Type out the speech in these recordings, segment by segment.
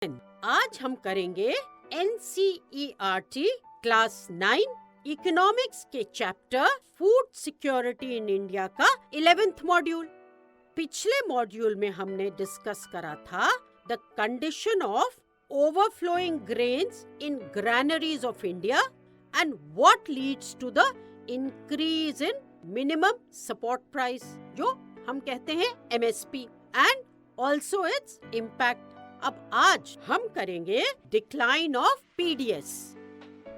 आज हम करेंगे NCERT क्लास 9 इकोनॉमिक्स के chapter food security in India का 11th मॉड्यूल। पिछले मॉड्यूल में हमने डिस्कस करा था the condition of overflowing grains in granaries of India and what leads to the increase in minimum support price, जो हम कहते हैं MSP, and also its impact. अब आज हम करेंगे डिक्लाइन ऑफ PDS।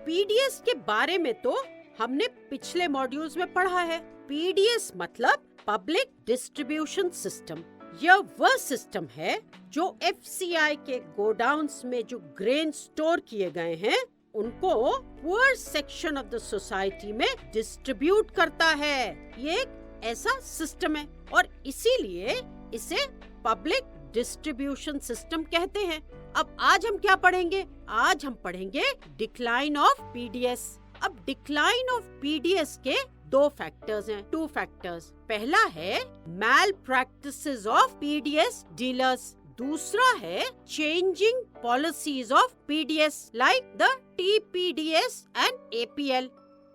PDS के बारे में तो हमने पिछले मॉड्यूल्स में पढ़ा है। PDS मतलब पब्लिक डिस्ट्रीब्यूशन सिस्टम। यह वह सिस्टम है जो FCI के गोडाउन्स में जो ग्रेन स्टोर किए गए हैं उनको poor section of the society में डिस्ट्रीब्यूट करता है। ये एक ऐसा सिस्टम है और इसीलिए इसे पब्लिक डिस्ट्रीब्यूशन सिस्टम कहते हैं। अब आज हम क्या पढ़ेंगे? आज हम पढ़ेंगे डिक्लाइन ऑफ PDS। अब डिक्लाइन ऑफ PDS के दो फैक्टर्स हैं, टू फैक्टर्स। पहला है मैल प्रैक्टिसेस ऑफ PDS डीलर्स, दूसरा है changing policies of PDS like the TPDS and APL।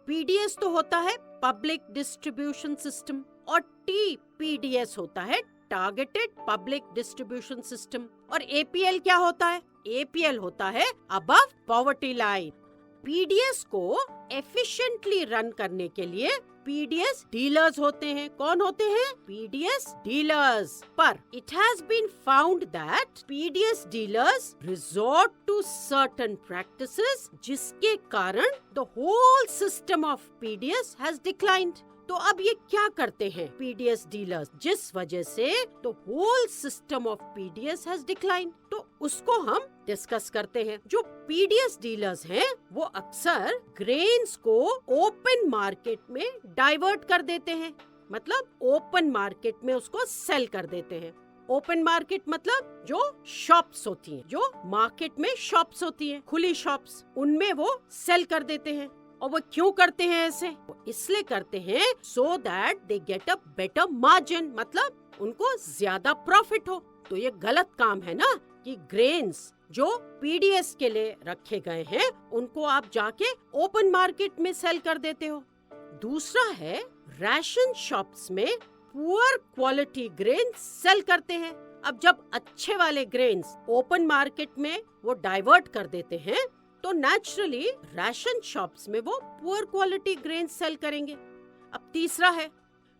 PDS तो होता है पब्लिक डिस्ट्रीब्यूशन सिस्टम और TPDS होता है टारगेटेड पब्लिक डिस्ट्रीब्यूशन सिस्टम। और APL क्या होता है? APL होता है अबव पॉवर्टी लाइन। PDS को एफिशिएंटली रन करने के लिए PDS डीलर्स होते हैं। कौन होते हैं? PDS dealers. पर it has been found that PDS dealers resort to certain practices जिसके कारण the whole system of PDS has declined. तो अब ये क्या करते हैं PDS डीलर्स, जिस वजह से the whole system of PDS has declined? तो उसको हम डिस्कस करते हैं। जो PDS डीलर्स हैं वो अक्सर ग्रेन्स को ओपन मार्केट में डाइवर्ट कर देते हैं, मतलब ओपन मार्केट में उसको सेल कर देते हैं। ओपन मार्केट मतलब जो शॉप्स होती हैं, जो मार्केट में शॉप्स होती हैं, खुली शॉप्स, उनमें वो सेल कर देते हैं। और वो क्यों करते हैं ऐसे? वो इसलिए करते हैं so that they get a better margin, मतलब उनको ज्यादा प्रॉफिट हो। तो ये गलत काम है ना कि ग्रेन्स जो PDS के लिए रखे गए हैं उनको आप जाके ओपन मार्केट में सेल कर देते हो। दूसरा है राशन शॉप्स में पुअर क्वालिटी ग्रेन सेल करते हैं। अब जब अच्छे वाले ग्रेन्स ओपन मार्केट में वो डाइवर्ट कर देते हैं तो नेचुरली राशन शॉप्स में वो पुअर क्वालिटी ग्रेन सेल करेंगे। अब तीसरा है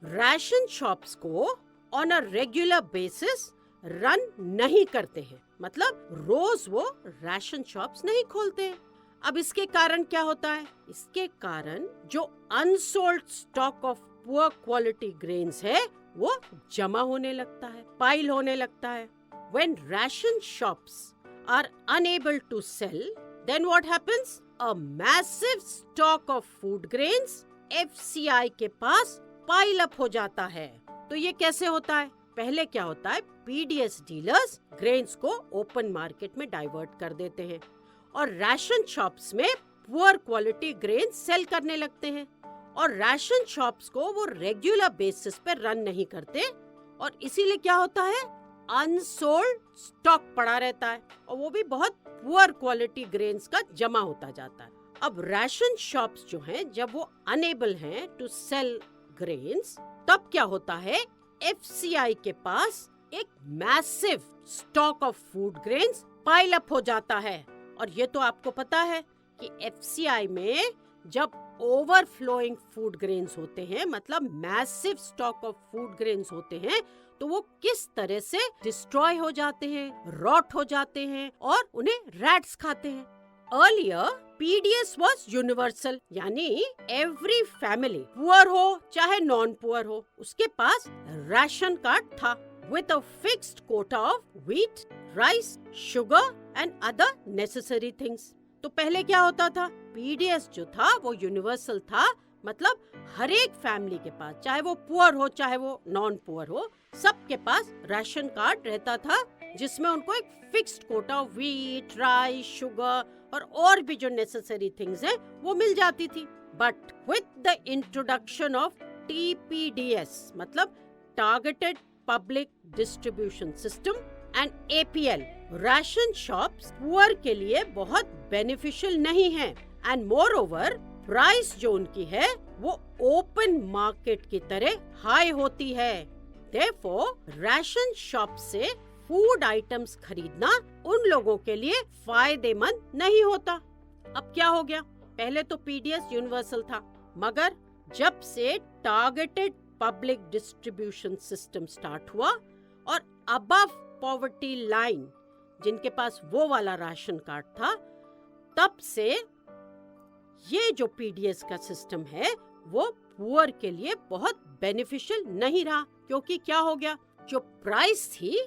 राशन शॉप्स को on a regular basis run नहीं करते हैं, मतलब रोज वो राशन शॉप्स नहीं खोलते हैं। अब इसके कारण क्या होता है? इसके कारण जो unsold stock of poor quality grains है वो जमा होने लगता है, पाइल होने लगता है। When ration shops are unable to sell, then what happens? A massive stock of food grains FCI के पास पाइल अप हो जाता है। तो ये कैसे होता है? पहले क्या होता है? PDS डीलर्स ग्रेन्स को ओपन मार्केट में डाइवर्ट कर देते हैं और राशन शॉप्स में पुअर क्वालिटी ग्रेन सेल करने लगते हैं। और राशन शॉप्स को वो रेगुलर बेसिस पे रन नहीं करते और इसीलिए क्या होता है? अनसोल्ड स्टॉक पड़ा रहता है और वो भी बहुत पुअर क्वालिटी ग्रेन्स का जमा होता जाता है। अब राशन शॉप्स जो हैं जब वो अनेबल हैं टू सेल ग्रेन्स, तब क्या होता है? FCI के पास एक massive stock of food grains pile up हो जाता है। और ये तो आपको पता है कि FCI में जब ओवरफ्लोइंग फूड ग्रेन्स होते हैं, मतलब massive stock of food grains होते हैं, तो वो किस तरह से डिस्ट्रॉय हो जाते हैं, रॉट हो जाते हैं और उन्हें रैट्स खाते हैं। अर्लियर PDS वाज यूनिवर्सल, यानी एवरी फैमिली, पुअर हो चाहे नॉन पुअर हो, उसके पास राशन कार्ड था with a fixed Kota of wheat, rice, sugar and other necessary things. तो पहले क्या होता था? PDS जो था वो यूनिवर्सल था, मतलब हर एक फैमिली के पास, चाहे वो पुअर हो चाहे वो नॉन पुअर हो, सबके पास राशन कार्ड रहता था जिसमें उनको एक fixed Kota of wheat, rice, sugar और भी जो नेसेसरी थिंग्स हैं वो मिल जाती थी। But with the introduction of TPDS मतलब targeted public distribution system and APL ration shops poor के लिए बहुत बेनिफिशियल नहीं है एंड मोर ओवर प्राइस जो उनकी है वो ओपन मार्केट की तरह हाई होती है। देयरफॉर राशन शॉप से फूड आइटम्स खरीदना उन लोगों के लिए फायदेमंद नहीं होता। अब क्या हो गया? पहले तो पीडीएस यूनिवर्सल था, मगर जब से targeted public distribution system start हुआ और अबव पॉवर्टी लाइन जिनके पास वो वाला राशन कार्ड था, तब से ये जो पीडीएस का सिस्टम है वो पुअर के लिए बहुत बेनिफिशियल नहीं रहा। क्योंकि क्या हो गया, जो प्राइस थी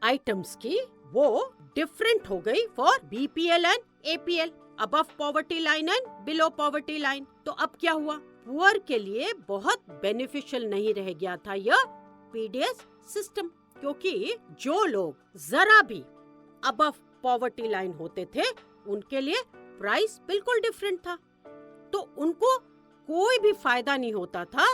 आइटम्स की वो डिफरेंट हो गई for BPL and APL, above poverty line and below poverty line. तो अब क्या हुआ, पुअर के लिए बहुत बेनिफिशियल नहीं रह गया था यह पीडीएस सिस्टम, क्योंकि जो लोग जरा भी अबव पॉवर्टी लाइन होते थे उनके लिए प्राइस बिल्कुल डिफरेंट था। तो उनको कोई भी फायदा नहीं होता था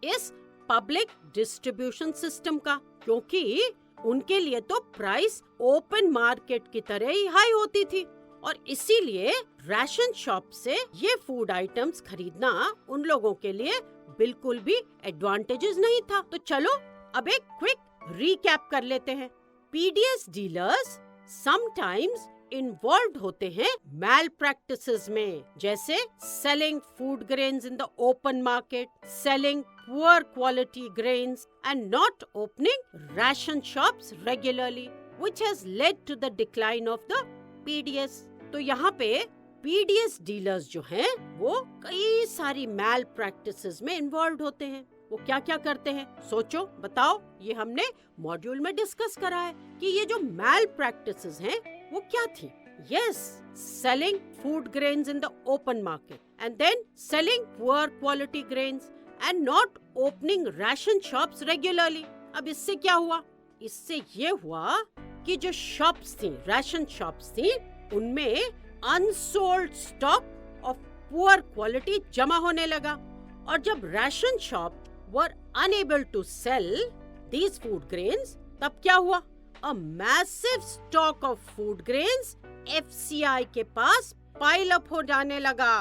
इस पब्लिक डिस्ट्रीब्यूशन सिस्टम का, क्योंकि उनके लिए तो प्राइस ओपन मार्केट की तरह ही हाई होती थी और इसीलिए राशन शॉप से ये फूड आइटम्स खरीदना उन लोगों के लिए बिल्कुल भी एडवांटेजेस नहीं था। तो चलो अब एक क्विक रीकैप कर लेते हैं। पीडीएस डीलर्स समटाइम्स इन्वॉल्व होते हैं मैल प्रैक्टिसेस में, जैसे selling food grains in the open market, selling poor quality grains and not opening ration shops regularly, which has led to the decline of the PDS. तो यहाँ पे PDS dealers जो हैं वो कई सारी मैल प्रैक्टिसेस में इन्वॉल्व होते हैं। वो क्या क्या करते हैं, सोचो, बताओ। ये हमने मॉड्यूल में डिस्कस करा है कि ये जो मैल प्रैक्टिसेस हैं वो क्या थी। Yes, selling food grains in the open market and then selling poor quality grains and not opening ration shops regularly. अब इससे क्या हुआ? इससे ये हुआ कि जो शॉप्स थी, राशन शॉप्स थी, उनमें unsold stock of poor quality जमा होने लगा और जब ration shop were unable to sell these food grains, तब क्या हुआ? A massive stock of food grains FCI के पास पाइल अप हो जाने लगा।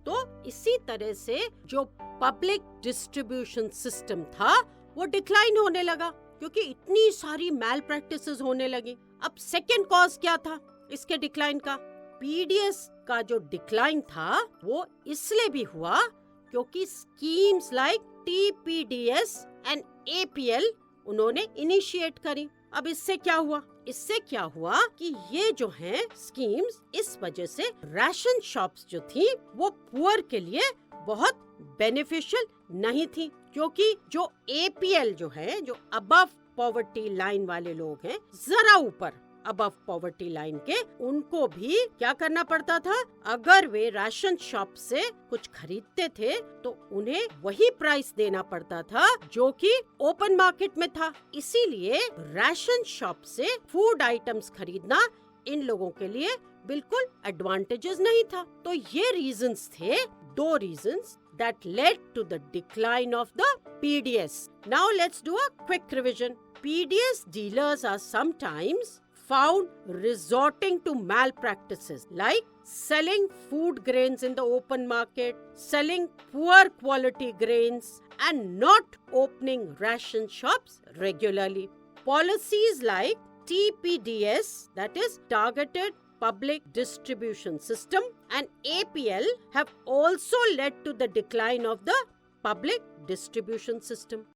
तो इसी तरह से जो पब्लिक डिस्ट्रीब्यूशन सिस्टम था वो डिक्लाइन होने लगा, क्योंकि इतनी सारी मैल प्रैक्टिसेस होने लगी। अब सेकेंड कॉज क्या था इसके डिक्लाइन का? पीडीएस का जो डिक्लाइन था वो इसलिए भी हुआ क्योंकि schemes like TPDS and APL उन्होंने इनिशिएट करी। अब इससे क्या हुआ? इससे क्या हुआ कि ये जो हैं स्कीम्स, इस वजह से राशन शॉप्स जो थी वो पुअर के लिए बहुत बेनिफिशियल नहीं थी, क्योंकि जो एपीएल जो है, जो अबव पॉवर्टी लाइन वाले लोग हैं, जरा ऊपर अबव पॉवर्टी लाइन के, उनको भी क्या करना पड़ता था? अगर वे राशन शॉप से कुछ खरीदते थे तो उन्हें वही प्राइस देना पड़ता था जो कि ओपन मार्केट में था। इसीलिए राशन शॉप से फूड आइटम्स खरीदना इन लोगों के लिए बिल्कुल एडवांटेजेस नहीं था। तो ये रीजंस थे, दो reasons that led to the decline of the PDS. Now let's do a quick revision. PDS dealers are sometimes found resorting to malpractices like selling food grains in the open market, selling poor quality grains, and not opening ration shops regularly. Policies like TPDS, that is Targeted Public Distribution System, and APL have also led to the decline of the public distribution system.